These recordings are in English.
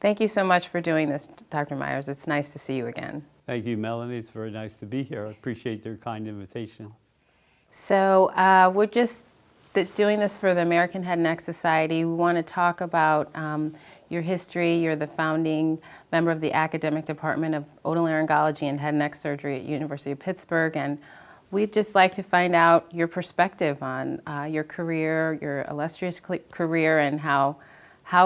Thank you so much for doing this, Dr. Myers. It's nice to see you again. Thank you, Melonie. It's very nice to be here. I appreciate your kind invitation. So we're just doing this for the American Head and Neck Society. We want to talk about your history. You're the founding member of the academic department of otolaryngology and head and neck surgery at University of Pittsburgh, and we'd just like to find out your perspective on your career, your illustrious career, and how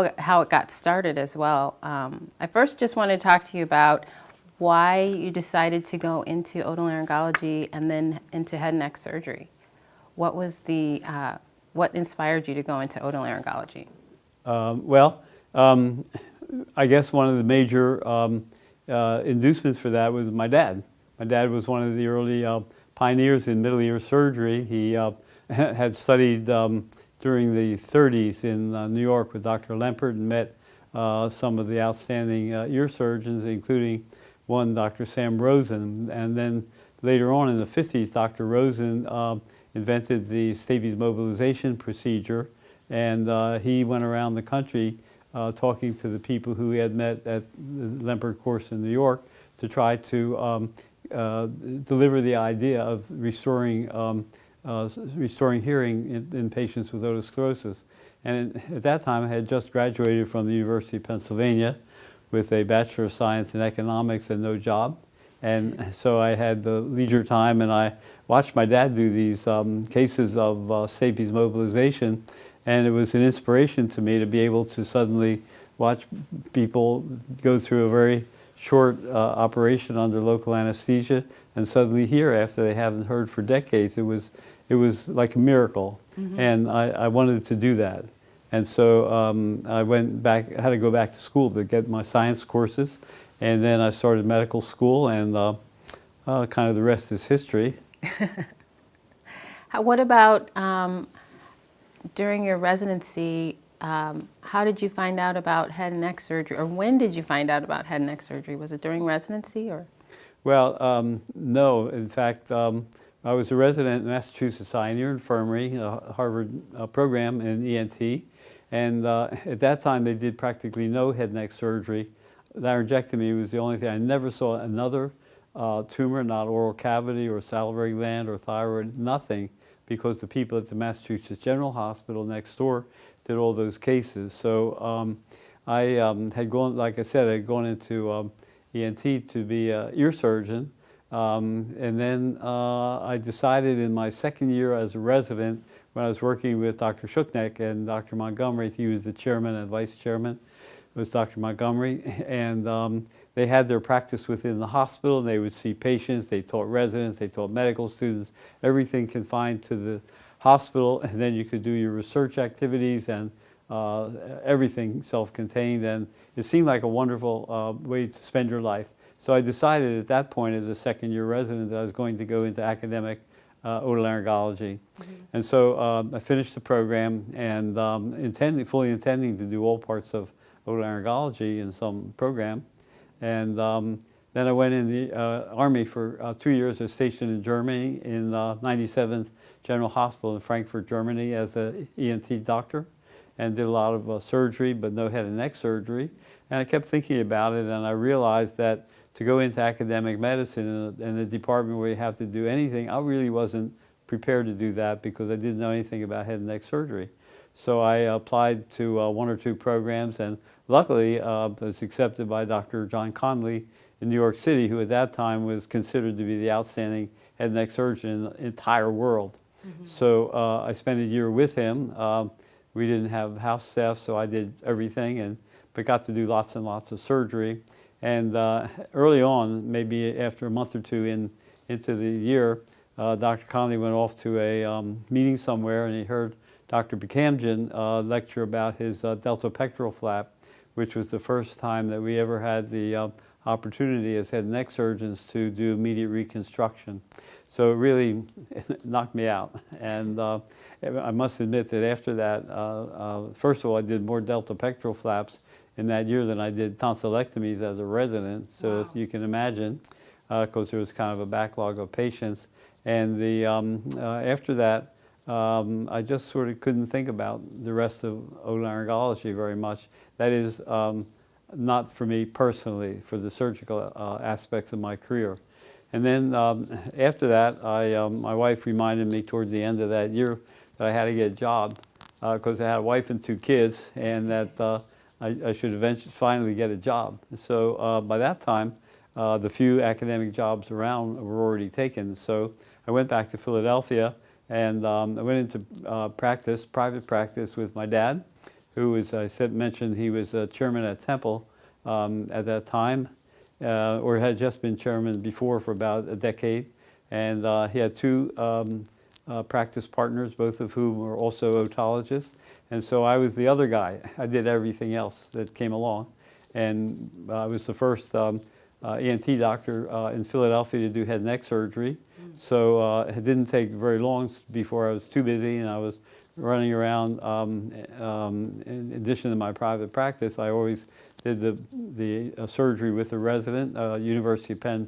it got started as well. I first just want to talk to you about why you decided to go into otolaryngology and then into head and neck surgery. What was what inspired you to go into otolaryngology? I guess one of the major inducements for that was my dad. My dad was one of the early pioneers in middle ear surgery. He had studied during the 30s in New York with Dr. Lempert and met some of the outstanding ear surgeons, including one, Dr. Sam Rosen. And then later on in the 50s, Dr. Rosen invented the Stapes mobilization procedure, and he went around the country talking to the people who he had met at the Lempert course in New York to try to deliver the idea of restoring hearing in patients with otosclerosis. And at that time, I had just graduated from the University of Pennsylvania with a Bachelor of Science in Economics and no job. And so I had the leisure time, and I watched my dad do these cases of Stapes mobilization, and it was an inspiration to me to be able to suddenly watch people go through a very short operation under local anesthesia and suddenly hear after they haven't heard for decades. It was like a miracle, and I wanted to do that. And so I went back, I had to go back to school to get my science courses, and then I started medical school, and kind of the rest is history. What about during your residency, how did you find out about head and neck surgery, or when did you find out about head and neck surgery? Was it during residency, or? Well, no. In fact, I was a resident in Massachusetts Eye and Ear Infirmary, a Harvard program in ENT, and at that time they did practically no head and neck surgery. Laryngectomy was the only thing. I never saw another tumor, not oral cavity or salivary gland or thyroid, nothing, because the people at the Massachusetts General Hospital next door did all those cases. So I had gone, like I said, I had gone into ENT to be an ear surgeon. And then I decided in my second year as a resident, when I was working with Dr. Schuchneck and Dr. Montgomery, he was the chairman and vice chairman, was Dr. Montgomery, and they had their practice within the hospital, and they would see patients, they taught residents, they taught medical students, everything confined to the hospital, and then you could do your research activities and everything self-contained, and it seemed like a wonderful way to spend your life. So I decided at that point as a second-year resident that I was going to go into academic otolaryngology. And so I finished the program and fully intending to do all parts of otolaryngology in some program. And then I went in the Army for 2 years. I was stationed in Germany in 97th General Hospital in Frankfurt, Germany as an ENT doctor, and did a lot of surgery, but no head and neck surgery. And I kept thinking about it, and I realized that to go into academic medicine in a department where you have to do anything, I really wasn't prepared to do that because I didn't know anything about head and neck surgery. So I applied to 1 or 2 programs, and luckily was accepted by Dr. John Conley in New York City, who at that time was considered to be the outstanding head and neck surgeon in the entire world. So I spent a year with him. We didn't have house staff, so I did everything, but got to do lots and lots of surgery. And early on, maybe after a month or 2 into the year, Dr. Conley went off to a meeting somewhere, and he heard Dr. Buchamjian lecture about his delta pectoral flap, which was the first time that we ever had the opportunity as head and neck surgeons to do immediate reconstruction. So it really knocked me out. And I must admit that after that, first of all, I did more delta pectoral flaps in that year than I did tonsillectomies as a resident. So you can imagine, because there was kind of a backlog of patients. And after that, I just sort of couldn't think about the rest of otolaryngology very much. That is, not for me personally, for the surgical aspects of my career. And then after that, my wife reminded me towards the end of that year that I had to get a job because I had a wife and 2 kids, and that I should eventually finally get a job. So by that time, the few academic jobs around were already taken. So I went back to Philadelphia, and I went into private practice with my dad, who was, mentioned, he was chairman at Temple at that time, or had just been chairman before for about a decade. And he had 2 practice partners, both of whom were also otologists. And so I was the other guy. I did everything else that came along. And I was the first ENT doctor in Philadelphia to do head and neck surgery. So it didn't take very long before I was too busy and I was running around. In addition to my private practice, I always did the surgery with the resident, University of Penn.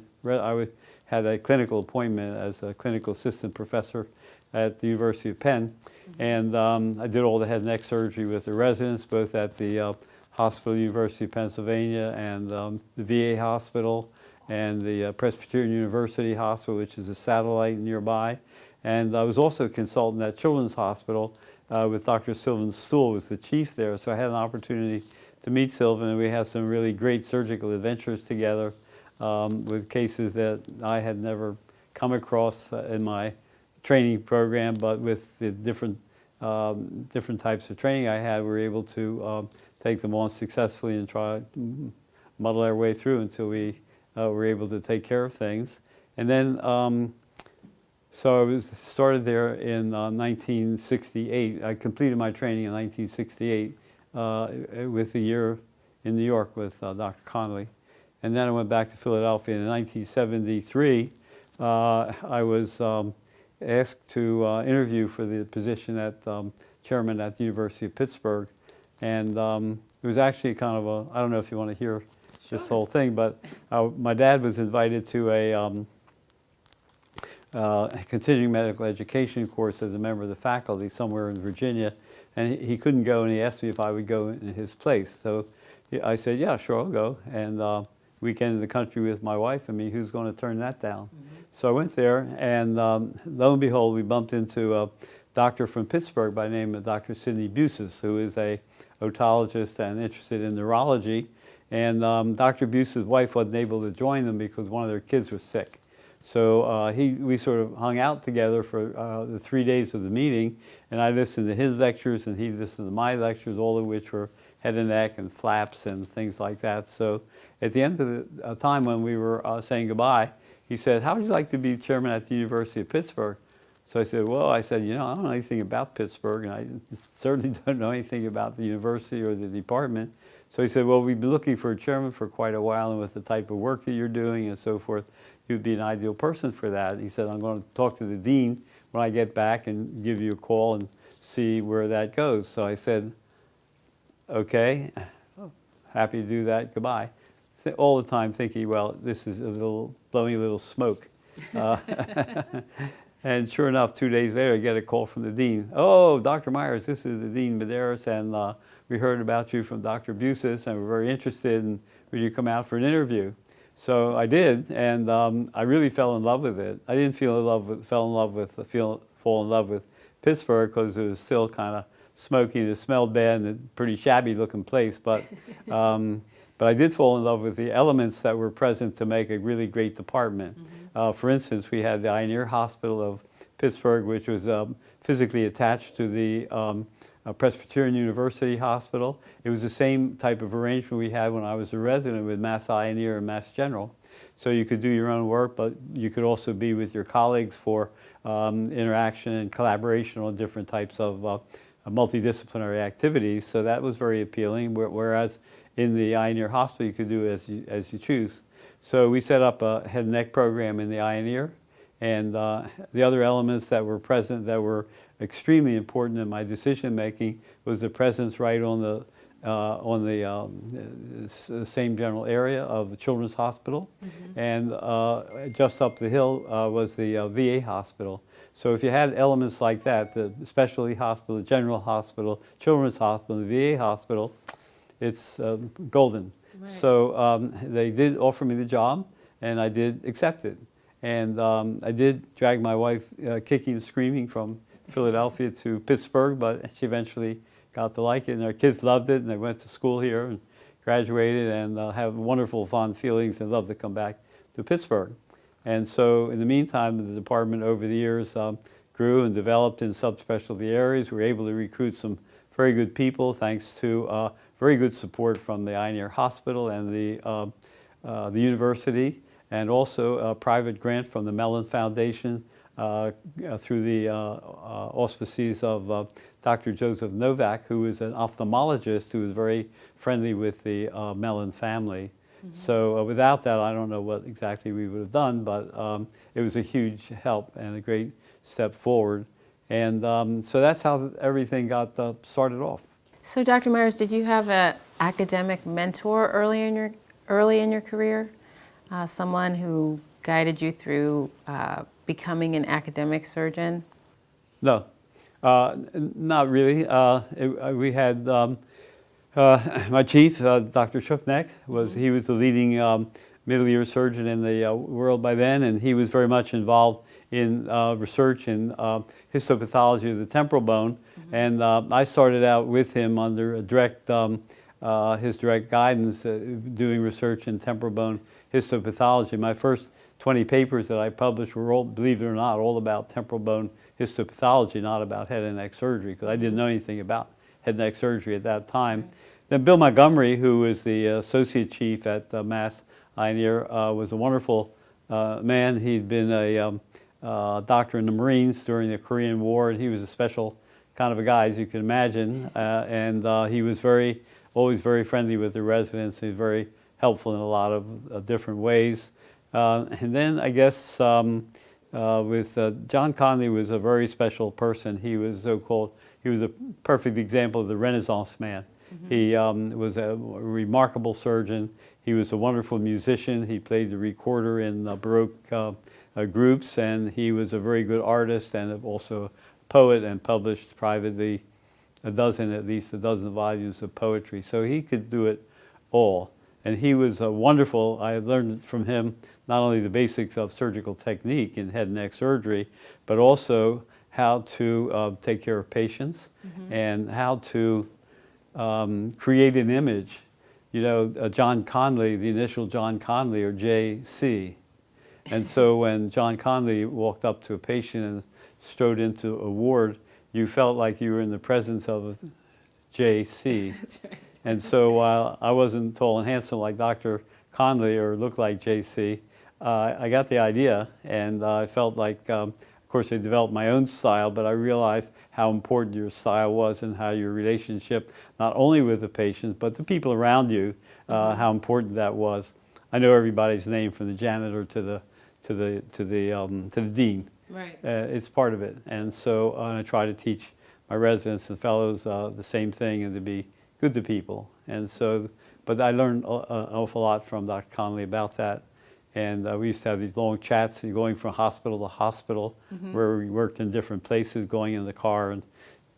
Had a clinical appointment as a clinical assistant professor at the University of Penn. And I did all the head and neck surgery with the residents, both at the hospital, University of Pennsylvania, and the VA hospital, and the Presbyterian University Hospital, which is a satellite nearby. And I was also a consultant at Children's Hospital with Dr. Sylvan Stuhl, was the chief there. So I had an opportunity to meet Sylvan, and we had some really great surgical adventures together with cases that I had never come across in my training program, but with the different types of training I had, we were able to take them on successfully and try to muddle our way through until we were able to take care of things. And then, so I started there in 1968. I completed my training in 1968 with a year in New York with Dr. Connolly. And then I went back to Philadelphia. In 1973, I was asked to interview for the position at chairman at the University of Pittsburgh. And it was actually kind of a, I don't know if you want to hear this whole thing, but my dad was invited to a continuing medical education course as a member of the faculty somewhere in Virginia. And he couldn't go, and he asked me if I would go in his place. So I said, yeah, sure, I'll go. And weekend in the country with my wife. I mean, who's going to turn that down? So I went there, and lo and behold, we bumped into a doctor from Pittsburgh by the name of Dr. Sidney Busis, who is a otologist and interested in neurology. And Dr. Bus's wife wasn't able to join them because one of their kids was sick. So we sort of hung out together for the 3 days of the meeting, and I listened to his lectures, and he listened to my lectures, all of which were head and neck and flaps and things like that. So at the end of the time when we were saying goodbye, he said, how would you like to be chairman at the University of Pittsburgh? So I said, well, I don't know anything about Pittsburgh, and I certainly don't know anything about the university or the department. So he said, well, we've been looking for a chairman for quite a while, and with the type of work that you're doing and so forth, you'd be an ideal person for that. He said, I'm going to talk to the dean when I get back and give you a call and see where that goes. So I said, okay, happy to do that, goodbye. All the time thinking, well, this is blowing a little smoke. And sure enough, 2 days later, I get a call from the dean. Oh, Dr. Myers, this is the Dean Medeiros, and we heard about you from Dr. Busis, and we're very interested in would you come out for an interview. So I did, and I really fell in love with it. I didn't fall in love with Pittsburgh because it was still kind of smoky and it smelled bad and a pretty shabby looking place, but I did fall in love with the elements that were present to make a really great department. For instance, we had the AHNS Hospital of Pittsburgh, which was physically attached to the Presbyterian University Hospital. It was the same type of arrangement we had when I was a resident with Mass Eye and Ear and Mass General. So you could do your own work, but you could also be with your colleagues for interaction and collaboration on different types of multidisciplinary activities. So that was very appealing, whereas in the eye and ear hospital, you could do as you choose. So we set up a head and neck program in the eye and ear, and the other elements that were present that were extremely important in my decision making was the presence right on the same general area of the Children's Hospital, and just up the hill was the VA hospital. So if you had elements like that, the specialty hospital, the general hospital, Children's Hospital, the VA hospital, it's golden. So they did offer me the job, and I did accept it. And I did drag my wife kicking and screaming from Philadelphia to Pittsburgh, but she eventually got to like it, and our kids loved it, and they went to school here and graduated, and have wonderful, fond feelings, and love to come back to Pittsburgh. And so in the meantime, the department over the years grew and developed in subspecialty areas. We were able to recruit some very good people thanks to very good support from the Ioneer Hospital and the university, and also a private grant from the Mellon Foundation through the auspices of Dr. Joseph Novak, who is an ophthalmologist who was very friendly with the Mellon family. So without that, I don't know what exactly we would have done, but it was a huge help and a great step forward. And so that's how everything got started off. So Dr. Myers, did you have an academic mentor early in your career? Someone who guided you through becoming an academic surgeon? No, not really. We had my chief, Dr. Shuknek, he was the leading middle ear surgeon in the world by then, and he was very much involved in research in histopathology of the temporal bone. And I started out with him under his direct guidance, doing research in temporal bone histopathology. My first 20 papers that I published were all, believe it or not, all about temporal bone histopathology, not about head and neck surgery, because I didn't know anything about head and neck surgery at that time. Then Bill Montgomery, who was the associate chief at Mass Ioneer, was a wonderful man. He'd been a doctor in the Marines during the Korean War, and he was a special kind of a guy, as you can imagine. And he was always very friendly with the residents. He was very helpful in a lot of different ways. And then I guess with John Conley was a very special person. He was so-called, he was a perfect example of the Renaissance man. He was a remarkable surgeon. He was a wonderful musician. He played the recorder in Baroque groups, and he was a very good artist and also a poet, and published privately at least a dozen volumes of poetry. So he could do it all. And he was wonderful. I learned from him not only the basics of surgical technique in head and neck surgery, but also how to take care of patients and how to create an image. You know, John Conley, the initial John Conley, or JC. And so when John Conley walked up to a patient and strode into a ward, you felt like you were in the presence of JC. That's right. And so while I wasn't tall and handsome like Dr. Conley or looked like JC, I got the idea, and I felt like, of course, I developed my own style, but I realized how important your style was and how your relationship, not only with the patients, but the people around you, how important that was. I know everybody's name, from the janitor to the dean. Right. It's part of it, and so I try to teach my residents and fellows the same thing, and to be good to people. And so, but I learned an awful lot from Dr. Conley about that. And we used to have these long chats, going from hospital to hospital, where we worked in different places, going in the car and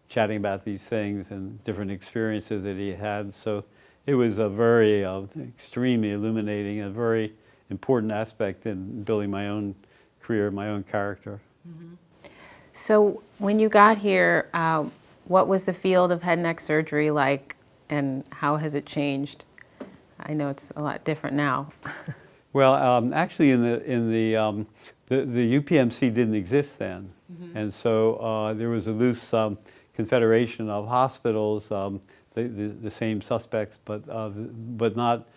chatting about these things and different experiences that he had. So it was a very extremely illuminating, a very important aspect in building my own career, my own character. So when you got here, what was the field of head and neck surgery like, and how has it changed? I know it's a lot different now. Well, actually, the UPMC didn't exist then, and so there was a loose confederation of hospitals, the same suspects, but not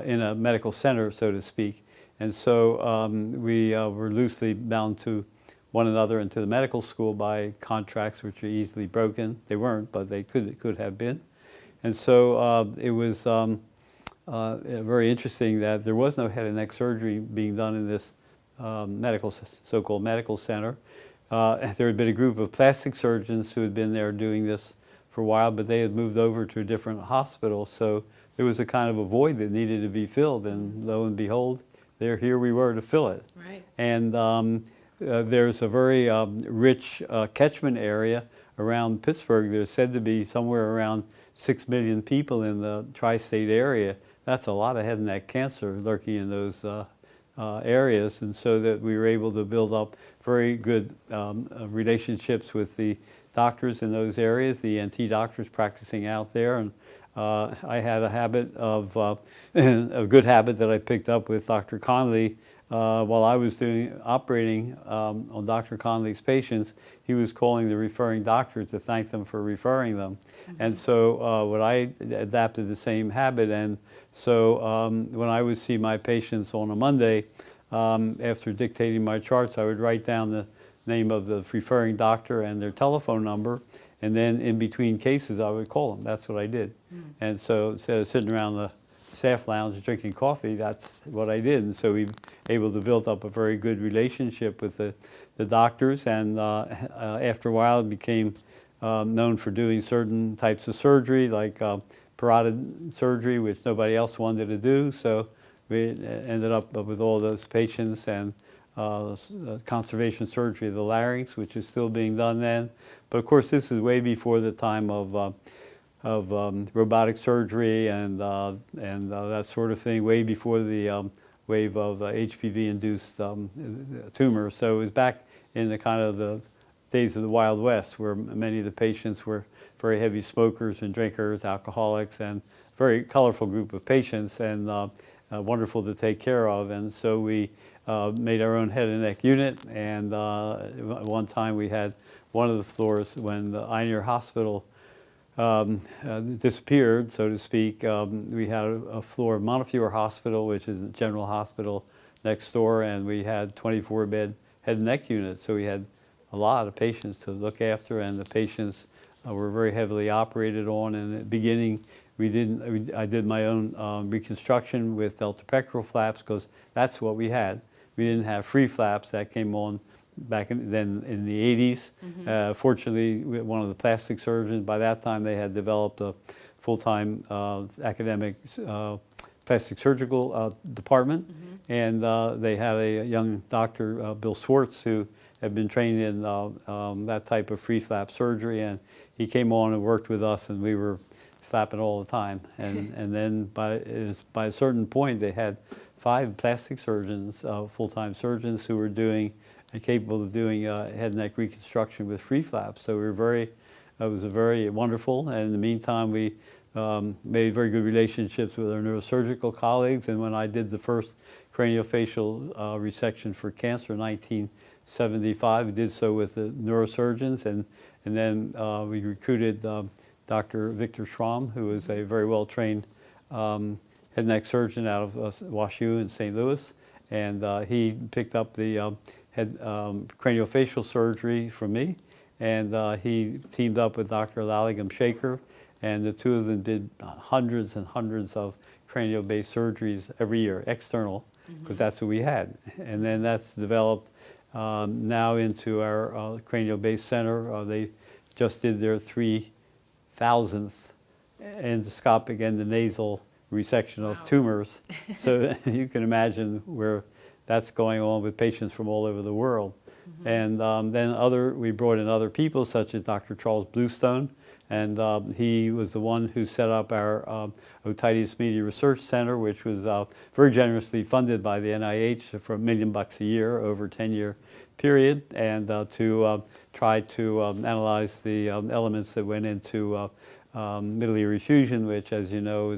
in a medical center, so to speak. And so we were loosely bound to one another and to the medical school by contracts which are easily broken. They weren't, but they could have been. And so it was very interesting that there was no head and neck surgery being done in this so-called medical center. There had been a group of plastic surgeons who had been there doing this for a while, but they had moved over to a different hospital. So there was a kind of a void that needed to be filled, and lo and behold, here we were to fill it. Right. And there's a very rich catchment area around Pittsburgh. There's said to be somewhere around 6 million people in the tri-state area that's a lot of head and neck cancer lurking in those areas, and so that we were able to build up very good relationships with the doctors in those areas, the ENT doctors practicing out there. And I had a habit of, a good habit that I picked up with Dr. Conley while I was operating on Dr. Conley's patients. He was calling the referring doctors to thank them for referring them. And so what I adapted the same habit, and so when I would see my patients on a Monday, after dictating my charts, I would write down the name of the referring doctor and their telephone number, and then in between cases I would call them. That's what I did. And so instead of sitting around the staff lounge drinking coffee, that's what I did. And so we were able to build up a very good relationship with the doctors, and after a while it became known for doing certain types of surgery, like parotid surgery, which nobody else wanted to do. So we ended up with all those patients, and conservation surgery of the larynx, which is still being done then. But of course, this is way before the time of robotic surgery and that sort of thing, way before the wave of HPV-induced tumors. So it was back in the kind of the days of the Wild West, where many of the patients were very heavy smokers and drinkers, alcoholics, and very colorful group of patients, and wonderful to take care of. And so we made our own head and neck unit, and one time we had one of the floors when the AHNS Hospital disappeared, so to speak. We had a floor of Montefiore Hospital, which is the general hospital next door, and we had 24-bed head and neck units. So we had a lot of patients to look after, and the patients were very heavily operated on. And in the beginning, I did my own reconstruction with delta pectoral flaps, because that's what we had. We didn't have free flaps. That came on back then in the 80s. Fortunately, one of the plastic surgeons, by that time they had developed a full-time academic plastic surgical department, and they had a young doctor, Bill Swartz, who had been trained in that type of free flap surgery, and he came on and worked with us, and we were flapping all the time. And then by a certain point, they had 5 plastic surgeons, full-time surgeons, who were capable of doing head and neck reconstruction with free flaps. So it was very wonderful. And in the meantime, we made very good relationships with our neurosurgical colleagues. And when I did the first craniofacial resection for cancer in 1975, we did so with the neurosurgeons. And then we recruited Dr. Victor Schramm, who is a very well-trained head and neck surgeon out of WashU in St. Louis. And he picked up the craniofacial surgery from me, and he teamed up with Dr. Lalligam Shaker, and the two of them did hundreds and hundreds of cranial-based surgeries every year, external, because that's what we had. And then that's developed now into our cranial-based center. They just did their 3,000th endoscopic endonasal resection of tumors. So you can imagine where that's going on with patients from all over the world. And then we brought in other people, such as Dr. Charles Bluestone, and he was the one who set up our Otitis Media Research Center, which was very generously funded by the NIH for $1 million a year over a 10-year period, and to try to analyze the elements that went into middle ear effusion, which, as you know,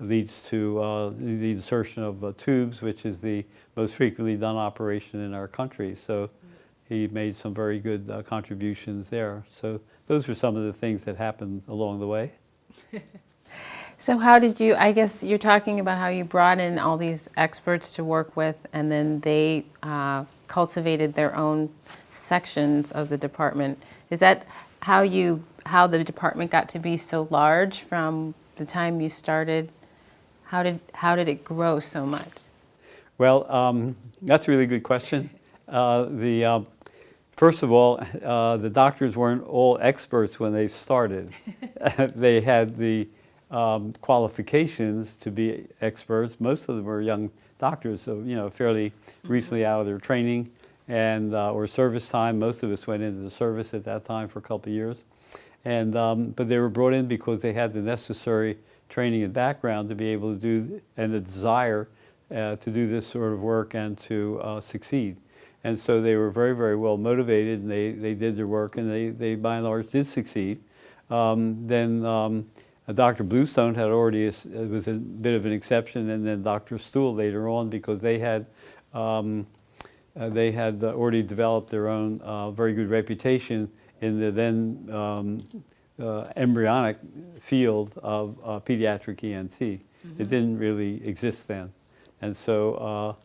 leads to the insertion of tubes, which is the most frequently done operation in our country. So he made some very good contributions there. So those were some of the things that happened along the way. So how did you, I guess you're talking about how you brought in all these experts to work with, and then they cultivated their own sections of the department. Is that how the department got to be so large from the time you started? How did it grow so much? Well, that's a really good question. First of all, the doctors weren't all experts when they started. They had the qualifications to be experts. Most of them were young doctors, so fairly recently out of their training and or service time. Most of us went into the service at that time for a couple of years, and but they were brought in because they had the necessary training and background to be able to do, and the desire to do this sort of work and to succeed. And so they were very, very well motivated, and they did their work, and they by and large did succeed. Then Dr. Bluestone had already, it was a bit of an exception, and then Dr. Stuhl later on, because they had already developed their own very good reputation in the then embryonic field of pediatric ENT. It didn't really exist then. And so,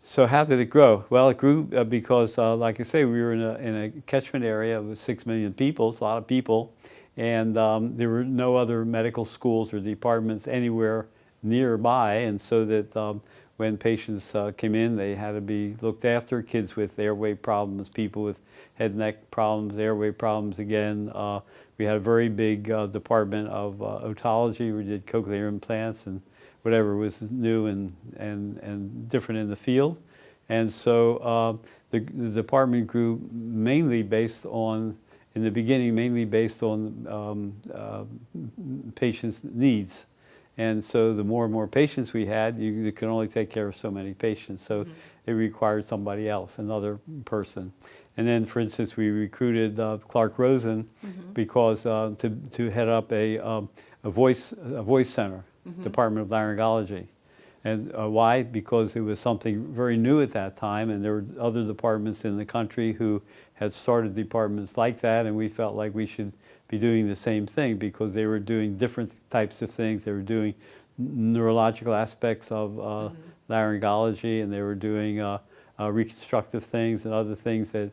so how did it grow? Well, it grew because, like I say, we were in a catchment area with 6 million people, it's a lot of people, and there were no other medical schools or departments anywhere nearby, and so that when patients came in, they had to be looked after, kids with airway problems, people with head and neck problems, airway problems again. We had a very big department of otology. We did cochlear implants and whatever was new and different in the field. And so the department grew mainly based on, in the beginning, mainly based on patients' needs. And so the more and more patients we had, you could only take care of so many patients. So it required somebody else, another person. And then, for instance, we recruited Clark Rosen because to head up a voice center, Department of Laryngology. And why? Because it was something very new at that time, and there were other departments in the country who had started departments like that, and we felt like we should be doing the same thing because they were doing different types of things. They were doing neurological aspects of laryngology, and they were doing reconstructive things and other things that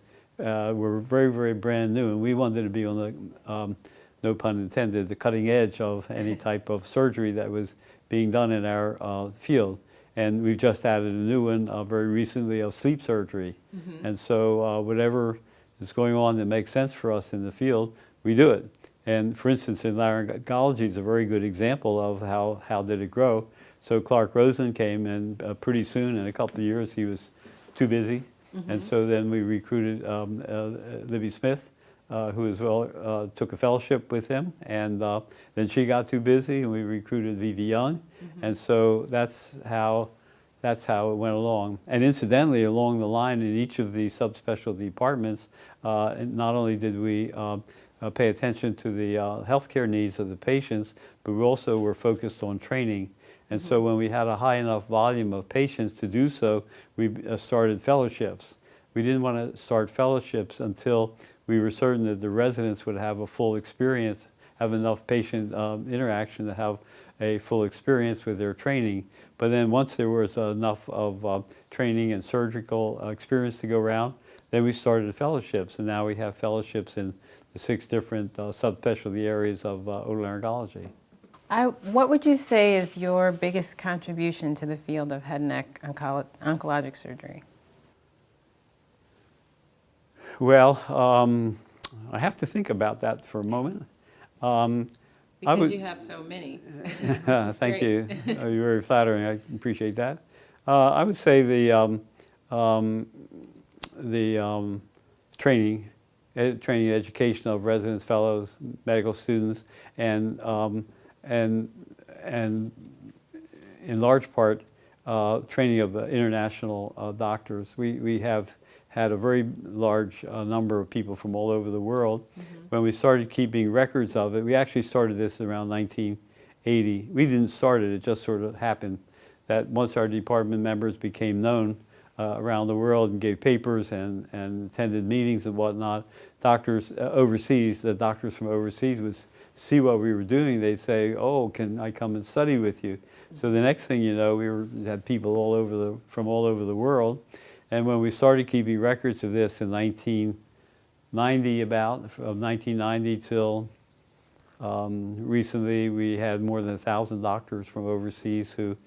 were very, very brand new, and we wanted to be on the, no pun intended, the cutting edge of any type of surgery that was being done in our field. And we've just added a new one very recently of sleep surgery. And so whatever is going on that makes sense for us in the field, we do it. And for instance, in laryngology is a very good example of how did it grow. So Clark Rosen came, and pretty soon, in a couple of years, he was too busy. And so then we recruited Libby Smith, who as well took a fellowship with him, and then she got too busy, and we recruited Vivi Young, and so that's how it went along. And incidentally, along the line in each of the subspecialty departments, not only did we pay attention to the healthcare needs of the patients, but we also were focused on training. And so when we had a high enough volume of patients to do so, we started fellowships. We didn't want to start fellowships until we were certain that the residents would have a full experience, have enough patient interaction to have a full experience with their training. But then once there was enough of training and surgical experience to go around, then we started fellowships, and now we have fellowships in the 6 different subspecialty areas of otolaryngology. What would you say is your biggest contribution to the field of head and neck oncologic surgery? Well, I have to think about that for a moment. Because you have so many. Thank you. You're very flattering. I appreciate that. I would say the training and education of residents, fellows, medical students, and in large part training of international doctors. We have had a very large number of people from all over the world. When we started keeping records of it, we actually started this around 1980. We didn't start it, it just sort of happened that once our department members became known around the world and gave papers and attended meetings and whatnot, doctors overseas, the doctors from overseas would see what we were doing. They'd say, "Oh, can I come and study with you?" So the next thing you know, we had people from all over the world. And when we started keeping records of this in 1990, from 1990 till recently, we had more than 1,000 doctors from overseas who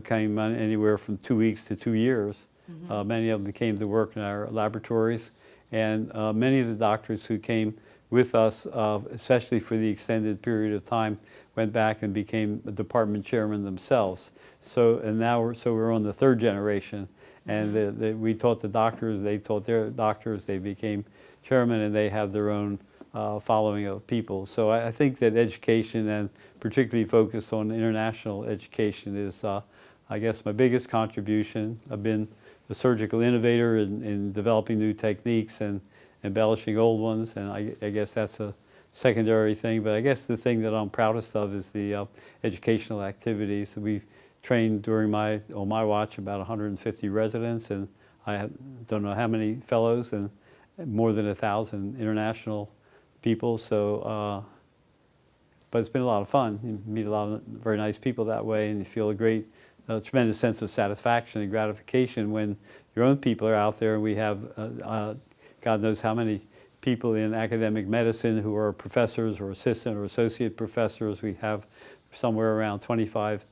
came on anywhere from 2 weeks to 2 years. Many of them came to work in our laboratories, and many of the doctors who came with us, especially for the extended period of time, went back and became a department chairman themselves. So we're on the 3rd generation. And we taught the doctors, they taught their doctors, they became chairman, and they have their own following of people. So I think that education, and particularly focused on international education, is I guess my biggest contribution. I've been the surgical innovator in developing new techniques and embellishing old ones, and I guess that's a secondary thing. But I guess the thing that I'm proudest of is the educational activities. We've trained during on my watch about 150 residents, and don't know how many fellows, and more than 1,000 international people. So, but it's been a lot of fun. You meet a lot of very nice people that way, and you feel a tremendous sense of satisfaction and gratification when your own people are out there. We have God knows how many people in academic medicine who are professors or assistant or associate professors. We have somewhere around 25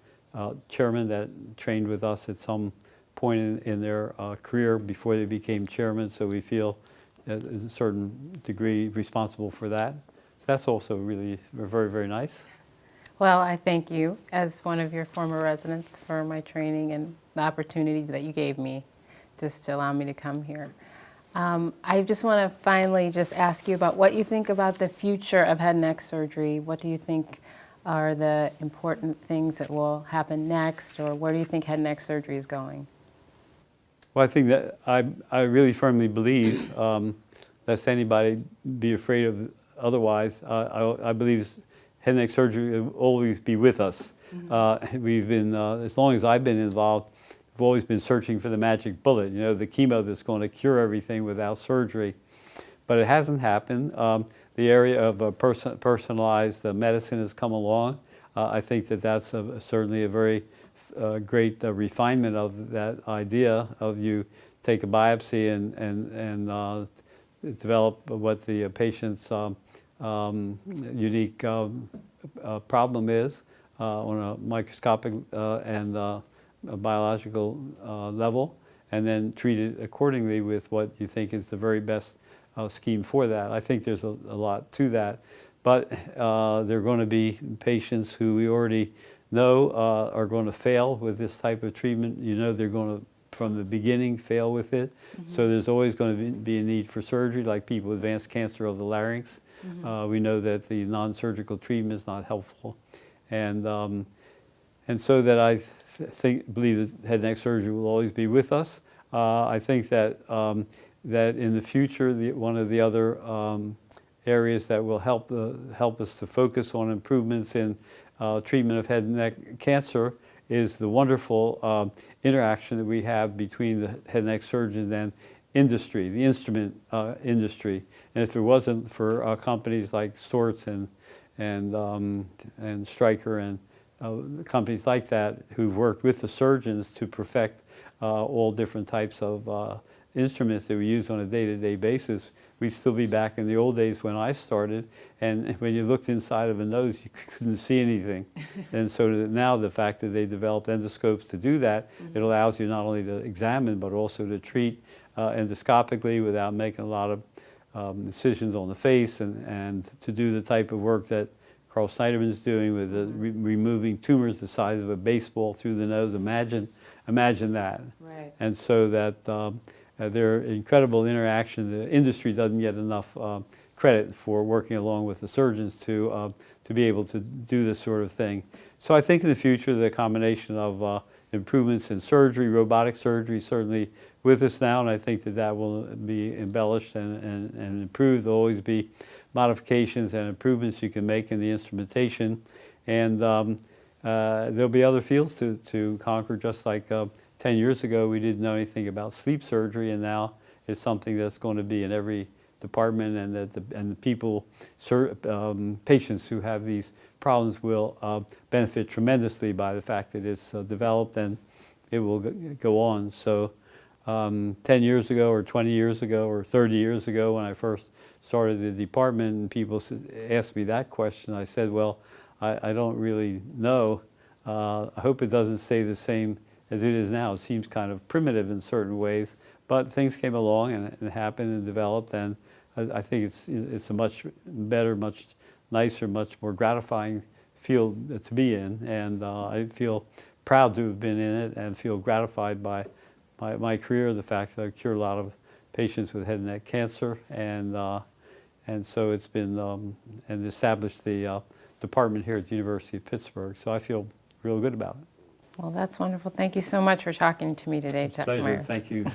chairmen that trained with us at some point in their career before they became chairmen, so we feel a certain degree responsible for that. So that's also really very, very nice. Well, I thank you as one of your former residents for my training and the opportunity that you gave me just to allow me to come here. I just want to finally just ask you about what you think about the future of head and neck surgery. What do you think are the important things that will happen next, or where do you think head and neck surgery is going? Well, I think that I really firmly believe, lest anybody be afraid of otherwise, I believe head and neck surgery will always be with us. We've been, as long as I've been involved, we've always been searching for the magic bullet, you know, the chemo that's going to cure everything without surgery. But it hasn't happened. The area of personalized medicine has come along. I think that that's certainly a very great refinement of that idea of you take a biopsy and develop what the patient's unique problem is on a microscopic and a biological level, and then treat it accordingly with what you think is the very best scheme for that. I think there's a lot to that, but there are going to be patients who we already know are going to fail with this type of treatment. You know, they're going to, from the beginning, fail with it. So there's always going to be a need for surgery, like people with advanced cancer of the larynx. We know that the non-surgical treatment is not helpful, and so that I believe that head and neck surgery will always be with us. I think that that in the future, one of the other areas that will help us to focus on improvements in treatment of head and neck cancer is the wonderful interaction that we have between the head and neck surgeons and industry, the instrument industry. And if it wasn't for companies like Storz and Stryker and companies like that who've worked with the surgeons to perfect all different types of instruments that we use on a day-to-day basis, we'd still be back in the old days when I started, and when you looked inside of a nose, you couldn't see anything. And so now the fact that they developed endoscopes to do that, it allows you not only to examine, but also to treat endoscopically without making a lot of incisions on the face, and to do the type of work that Carl Snyderman's doing with removing tumors the size of a baseball through the nose. Imagine that. Right. And so that their incredible interaction. The industry doesn't get enough credit for working along with the surgeons to be able to do this sort of thing. So I think in the future, the combination of improvements in surgery, robotic surgery, certainly with us now, and I think that that will be embellished and improved. There'll always be modifications and improvements you can make in the instrumentation, and there'll be other fields to conquer, just like 10 years ago, we didn't know anything about sleep surgery, and now it's something that's going to be in every department, and that the people, patients who have these problems will benefit tremendously by the fact that it's developed, and it will go on. So 10 years ago, or 20 years ago, or 30 years ago, when I first started the department, and people asked me that question, I said, well, I don't really know. I hope it doesn't stay the same as it is now. It seems kind of primitive in certain ways, but things came along and happened and developed, and I think it's a much better, much nicer, much more gratifying field to be in, and I feel proud to have been in it and feel gratified by my career, the fact that I cured a lot of patients with head and neck cancer, and And so it's been, and established the department here at the University of Pittsburgh. So I feel real good about it. Well, that's wonderful. Thank you so much for talking to me today, Chuck Pleasure. Myers. Thank you.